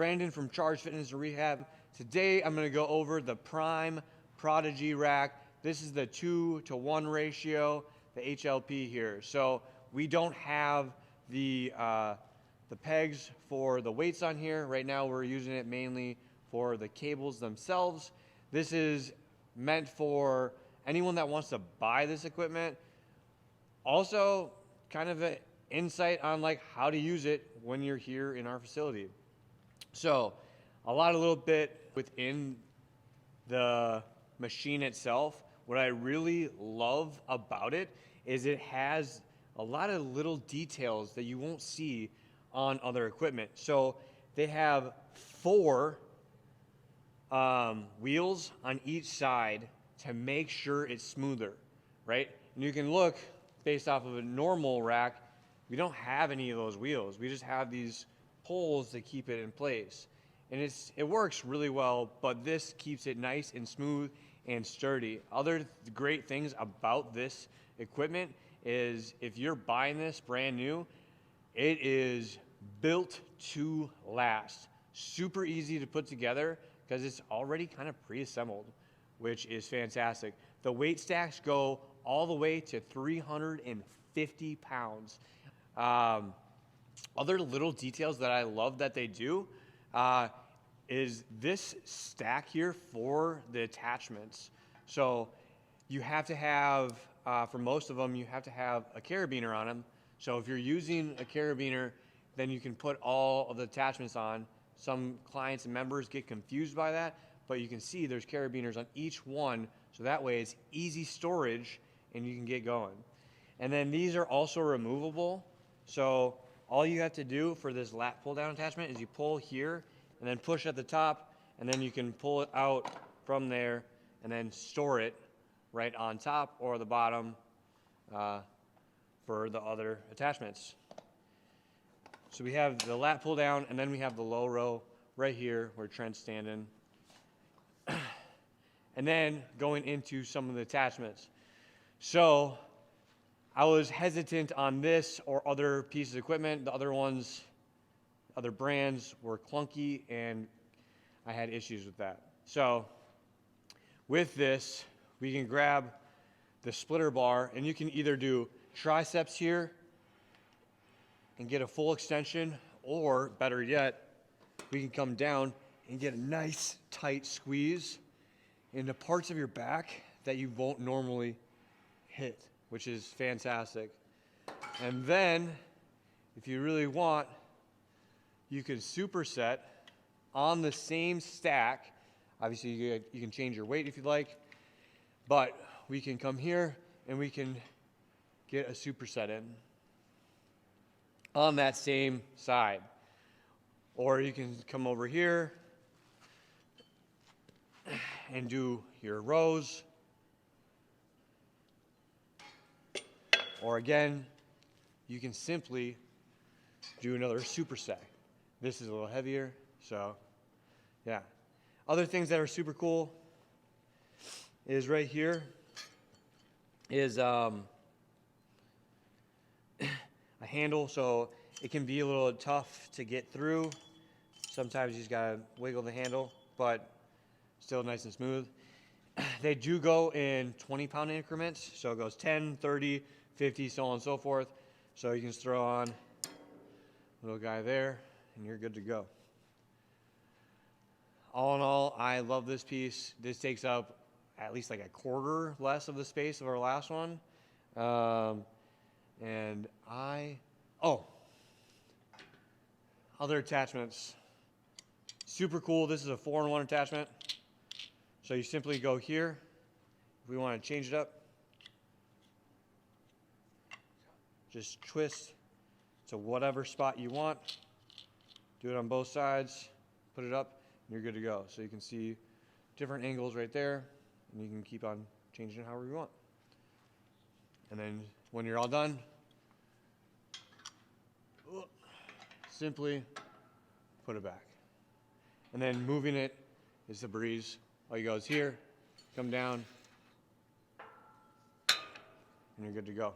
Brandon from Charged Fitness Rehab. Today I'm going to go over the Prime Prodigy rack. This is the 2-to-1 ratio, the HLP here. So we don't have the pegs for the weights on here. Right now we're using it mainly for the cables themselves. This is meant for anyone that wants to buy this equipment. Also, kind of an insight on like how to use it when you're here in our facility. So a little bit within the machine itself. What I really love about it is it has a lot of little details that you won't see on other equipment. So they have 4 wheels on each side to make sure it's smoother, right? And you can look based off of a normal rack, we don't have any of those wheels. We just have these poles to keep it in place. And it works really well, but this keeps it nice and smooth and sturdy. Other great things about this equipment is if you're buying this brand new, it is built to last. Super easy to put together because it's already kind of pre-assembled, which is fantastic. The weight stacks go all the way to 350 pounds. Other little details that I love that they do is this stack here for the attachments. So you have to have, for most of them, you have to have a carabiner on them. So if you're using a carabiner, then you can put all of the attachments on. Some clients and members get confused by that, but you can see there's carabiners on each one, so that way it's easy storage and you can get going. And then these are also removable. So all you have to do for this lat pull down attachment is you pull here and then push at the top, and then you can pull it out from there and then store it right on top or the bottom for the other attachments. So we have the lat pull down, and then we have the low row right here where Trent's standing. And then going into some of the attachments. So I was hesitant on this or other pieces of equipment. The other ones, other brands were clunky, and I had issues with that. So with this, we can grab the splitter bar, and you can either do triceps here and get a full extension, or better yet, we can come down and get a nice tight squeeze into parts of your back that you won't normally hit, which is fantastic. And then if you really want, you can superset on the same stack. Obviously you can change your weight if you'd like, but we can come here and we can get a superset in on that same side. Or you can come over here and do your rows. Or again, you can simply do another superset. This is a little heavier, so yeah. Other things that are super cool is right here is a handle, so it can be a little tough to get through. Sometimes you just gotta wiggle the handle, but still nice and smooth. They do go in 20-pound increments, so it goes 10, 30, 50, so on and so forth. So you can just throw on a little guy there, and you're good to go. All in all, I love this piece. This takes up at least like a quarter less of the space of our last one. Other attachments. Super cool. This is a 4-in-1 attachment. So you simply go here. If we want to change it up, just twist to whatever spot you want. Do it on both sides. Put it up, and you're good to go. So you can see different angles right there, and you can keep on changing it however you want. And then when you're all done, simply put it back. And then moving it is a breeze. All you go is here, come down, and you're good to go.